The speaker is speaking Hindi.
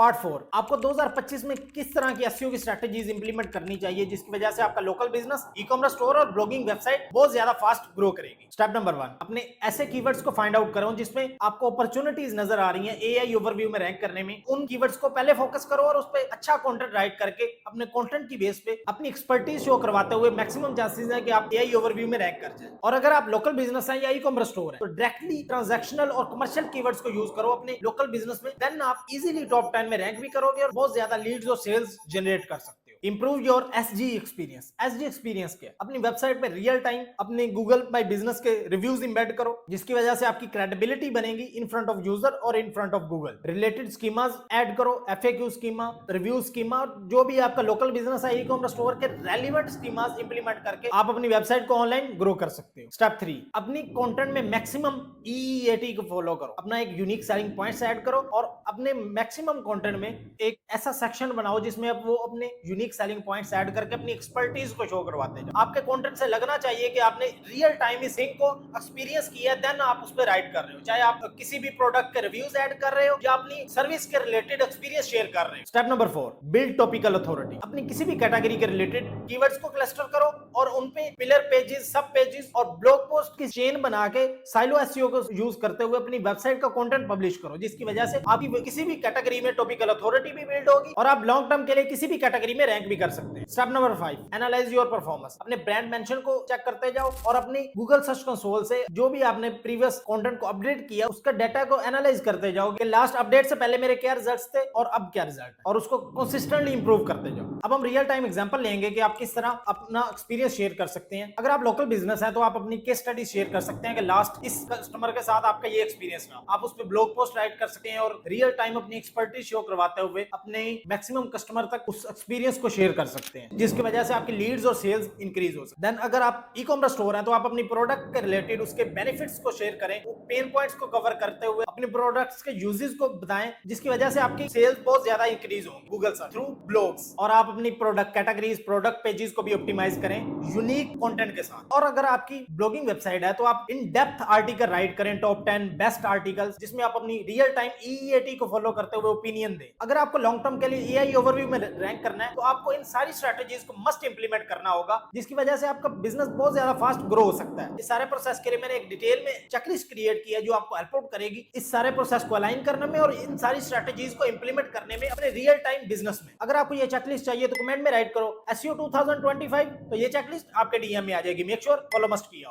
पार्ट 4 आपको 2025 में किस तरह की एसईओ की स्ट्रेटजीज इंप्लीमेंट करनी चाहिए जिसकी वजह से आपका local business, e commerce store और ब्लॉगिंग वेबसाइट बहुत ज्यादा फास्ट ग्रो करेगी। स्टेप नंबर 1, अपने ऐसे कीवर्ड्स को फाइंड आउट करो जिसमें आपको अपॉर्चुनिटीज नजर आ रही हैं एआई ओवरव्यू में रैंक करने में। उन कीवर्ड्स को पहले फोकस करो और उस पर अच्छा कंटेंट राइट करके अपने कंटेंट की बेस पे अपनी एक्सपर्टीज शो करवाते हुए मैक्सिमम चांसेस है कि आप एआई ओवरव्यू में रैंक कर जाए। और अगर आप लोकल बिजनेस है या ई कॉमर्स स्टोर है तो डायरेक्टली ट्रांजैक्शनल और कमर्शियल कीवर्ड्स को यूज करो अपने लोकल बिजनेस में, देन आप इजीली टॉप 10 में रैंक भी करोगे और बहुत ज्यादा लीड्स और सेल्स जनरेट कर सकते हो। Improve your SG experience. SG experience क्या? अपनी वेबसाइट पे रियल टाइम अपने गूगल माई बिजनेस के रिव्यूज इंबेड करो जिसकी वजह से आपकी क्रेडिबिलिटी बनेगी इन फ्रंट ऑफ यूजर और in front of Google. Related schemas add करो, एफएक्यू स्कीमा, रिव्यू स्कीमा, जो भी आपका लोकल बिजनेस है ई कॉमर्स स्टोर के रेलिवेंट स्कीमास इंप्लीमेंट करके आप अपनी वेबसाइट को ऑनलाइन ग्रो कर सकते हो। स्टेप 3, अपनी कंटेंट में मैक्सिमम ईईएटी को फॉलो करो। अपना एक यूनिक सेलिंग पॉइंट्स ऐड करो और अपने मैक्सिमम कंटेंट में एक ऐसा सेक्शन बनाओ जिसमें आप वो अपने यूनिक सेलिंग पॉइंट्स ऐड करके अपनी एक्सपर्टीज को शो करवाते हैं। आपके कंटेंट से लगना चाहिए कि आपने रियल टाइम इस थिंग को एक्सपीरियंस किया, देन आप उस पर राइट कर रहे हो। चाहे आप किसी भी प्रोडक्ट के रिव्यूज ऐड कर रहे हो या अपनी सर्विस के रिलेटेड एक्सपीरियंस शेयर कर रहे हो। Step number 4, build topical authority. अपनी किसी भी कैटेगरी के रिलेटेड कीवर्ड्स को क्लस्टर करो और उन पे पिलर पेजेस, सब पेजेस और ब्लॉग पोस्ट की चेन बना के साइलो एसईओ को यूज करते हुए अपनी वेबसाइट का कंटेंट पब्लिश करो जिसकी वजह से आपकी किसी भी कैटेगरी में टॉपिकल अथॉरिटी भी बिल्ड होगी और आप लॉन्ग टर्म के लिए किसी भी कैटेगरी में रैंक भी कर सकते हैं। Step number 5, analyse your performance. अपने ब्रांड मेंशन को चेक करते जाओ और अपनी गूगल सर्च कंसोल से जो भी आपने प्रीवियस कंटेंट को अपडेट किया उसका डाटा को एनालाइज करते जाओ कि लास्ट अपडेट से पहले मेरे क्या रिजल्ट्स थे और अब क्या रिजल्ट, और उसको कंसिस्टेंटली इंप्रूव करते जाओ। अब हम रियल टाइम एग्जांपल लेंगे कि आप किस तरह अपना एक्सपीरियंस शेयर कर सकते हैं। अगर आप लोकल बिजनेस है तो आप अपनी केस स्टडी शेयर कर सकते हैं कि लास्ट इस कस्टमर के साथ आपका ये एक्सपीरियंस रहा। आप उस पर ब्लॉग पोस्ट राइट कर सकते हैं और रियल टाइम अपनी एक्सपर्टीज शो करवाते हुए अपने मैक्सिमम कस्टमर तक उस एक्सपीरियंस को शेयर कर सकते हैं जिसकी वजह से आपकी लीड्स और सेल्स इंक्रीज हो सकते हैं। देन अगर आप ई कॉमर्स स्टोर है तो आप अपनी प्रोडक्ट के रिलेटेड उसके बेनिफिट्स को शेयर करें, वो पेन पॉइंट्स को कवर करते हुए अपने प्रोडक्ट्स के यूजेस को बताएं जिसकी वजह से आपकी सेल्स बहुत ज्यादा इंक्रीज होंगी गूगल सर्च थ्रू ब्लॉग्स। और आप अपनी प्रोडक्ट कैटेगरीज, प्रोडक्ट पेजेस को भी ऑप्टिमाइज करें यूनिक कंटेंट के साथ। और अगर आपकी ब्लॉगिंग वेबसाइट है तो आप इन डेप्थ आर्टिकल राइट करें, टॉप 10 बेस्ट आर्टिकल्स जिसमें आप अपनी रियल टाइम ईईएटी को फॉलो करते हुए ओपिनियन दें। अगर आपको लॉन्ग टर्म के लिए एआई ओवरव्यू में रैंक करना है तो आपको इन सारी स्ट्रेटजीज को मस्ट इंप्लीमेंट करना होगा जिसकी वजह से आपका बिजनेस बहुत ज्यादा फास्ट ग्रो हो सकता है। इस सारे प्रोसेस के लिए मैंने एक डिटेल में चेकलिस्ट क्रिएट किया जो आपको हेल्प आउट करेगी इस सारे प्रोसेस को अलाइन करने में और इन सारी स्ट्रेटजीज को इंप्लीमेंट करने में अपने रियल टाइम बिजनेस में। अगर आपको ये चेकलिस्ट चाहिए तो कमेंट में राइट करो एसईओ 2025, तो ये चेकलिस्ट आपके डीएम में आ जाएगी। मेक श्योर फॉलो मस्ट किया।